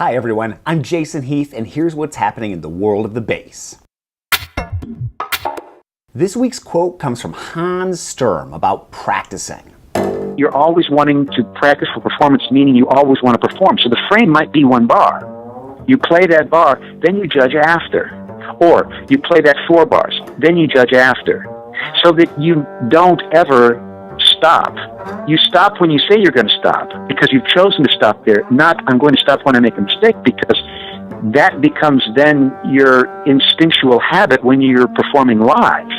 Hi everyone, I'm Jason Heath, and here's what's happening in the world of the bass. This week's quote comes from Hans Sturm about practicing. You're always wanting to practice for performance, meaning you always want to perform. So the frame might be one bar. You play that bar, then you judge after. Or you play that 4 bars, then you judge after. So that you don't ever stop. You stop when you say you're going to stop, because you've chosen to stop there, not I'm going to stop when I make a mistake, because that becomes then your instinctual habit when you're performing live.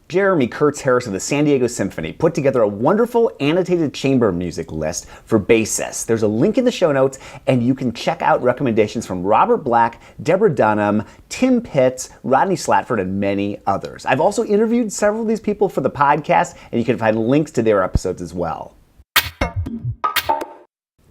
Jeremy Kurtz Harris of the San Diego Symphony put together a wonderful annotated chamber music list for bassists. There's a link in the show notes, and you can check out recommendations from Robert Black, Deborah Dunham, Tim Pitts, Rodney Slatford, and many others. I've also interviewed several of these people for the podcast, and you can find links to their episodes as well.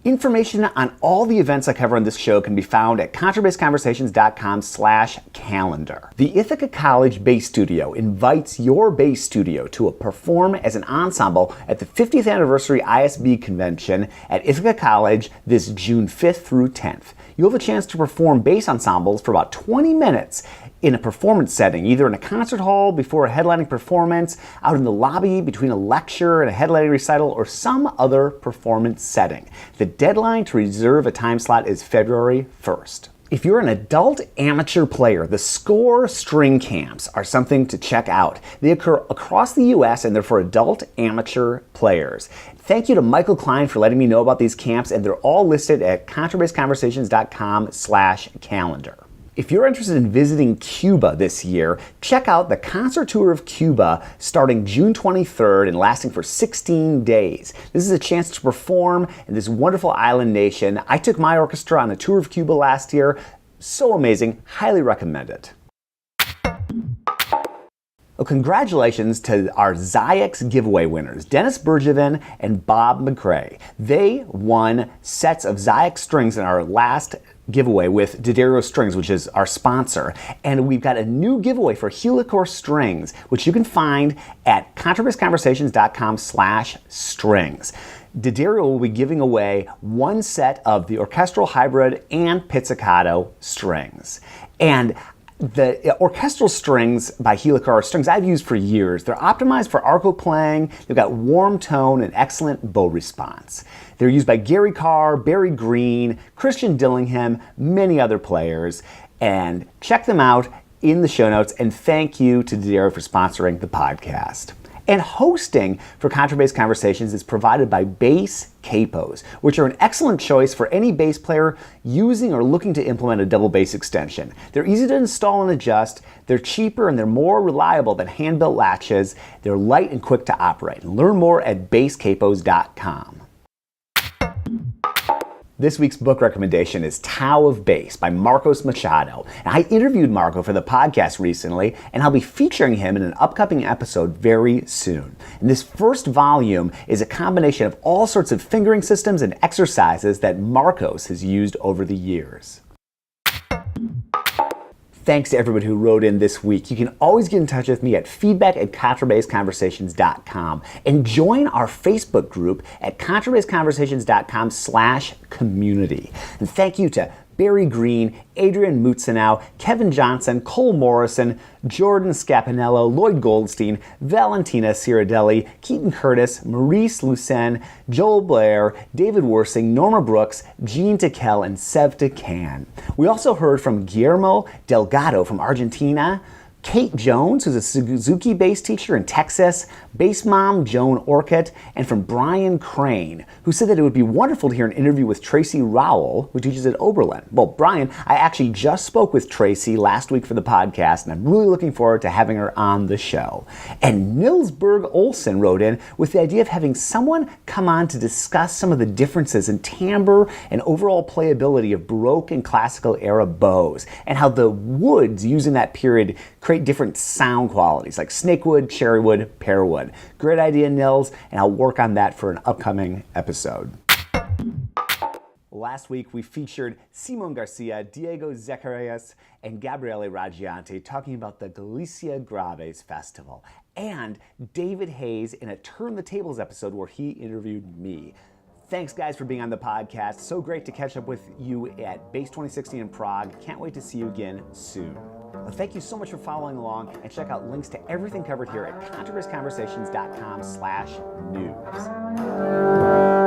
Information on all the events I cover on this show can be found at contrabassconversations.com/calendar. The Ithaca College Bass Studio invites your bass studio to perform as an ensemble at the 50th anniversary ISB convention at Ithaca College this June 5th through 10th. You'll have a chance to perform bass ensembles for about 20 minutes in a performance setting, either in a concert hall before a headlining performance, out in the lobby between a lecture and a headlining recital, or some other performance setting. The deadline to reserve a time slot is February 1st. If you're an adult amateur player, the SCORE string camps are something to check out. They occur across the U.S. and they're for adult amateur players. Thank you to Michael Klein for letting me know about these camps, and they're all listed at contrabassconversations.com/calendar. If you're interested in visiting Cuba this year, check out the Concert Tour of Cuba starting June 23rd and lasting for 16 days. This is a chance to perform in this wonderful island nation. I took my orchestra on a tour of Cuba last year. So amazing, highly recommend it. Well, congratulations to our Zyix giveaway winners, Dennis Bergevin and Bob McCrae. They won sets of Zyix strings in our last giveaway with D'Addario Strings, which is our sponsor. And we've got a new giveaway for Helicore strings, which you can find at contrabassconversations.com/strings. D'Addario will be giving away one set of the Orchestral Hybrid and Pizzicato strings. And the orchestral strings by Helicore are strings I've used for years. They're optimized for arco playing. They've got warm tone and excellent bow response. They're used by Gary Carr, Barry Green, Christian Dillingham, many other players. And check them out in the show notes. And thank you to D'Addario for sponsoring the podcast. And hosting for Contrabass Conversations is provided by Bass Capos, which are an excellent choice for any bass player using or looking to implement a double bass extension. They're easy to install and adjust, they're cheaper, and they're more reliable than hand-built latches. They're light and quick to operate. Learn more at basscapos.com. This week's book recommendation is Tao of Bass by Marcos Machado. And I interviewed Marco for the podcast recently, and I'll be featuring him in an upcoming episode very soon. And this first volume is a combination of all sorts of fingering systems and exercises that Marcos has used over the years. Thanks to everybody who wrote in this week. You can always get in touch with me at feedback@contrabassconversations.com and join our Facebook group at contrabassconversations.com/community. And thank you to Barry Green, Adrian Mutzenow, Kevin Johnson, Cole Morrison, Jordan Scapinello, Lloyd Goldstein, Valentina Cirardelli, Keaton Curtis, Maurice Lucen, Joel Blair, David Worsing, Norma Brooks, Jean Tikel, and Sev Decan. We also heard from Guillermo Delgado from Argentina, Kate Jones, who's a Suzuki bass teacher in Texas, bass mom Joan Orcutt, and from Brian Crane, who said that it would be wonderful to hear an interview with Tracy Rowell, who teaches at Oberlin. Well, Brian, I actually just spoke with Tracy last week for the podcast, and I'm really looking forward to having her on the show. And Nilsberg Olsen wrote in with the idea of having someone come on to discuss some of the differences in timbre and overall playability of Baroque and Classical era bows, and how the woods used in that period create different sound qualities like snakewood, cherrywood, pearwood. Great idea, Nils, and I'll work on that for an upcoming episode. Last week, we featured Simon Garcia, Diego Zacharias, and Gabriele Raggiante talking about the Galicia Graves Festival. and David Hayes in a Turn the Tables episode where he interviewed me. Thanks, guys, for being on the podcast. So great to catch up with you at Base 2016 in Prague. Can't wait to see you again soon. Well, thank you so much for following along, and check out links to everything covered here at controversconversations.com/news.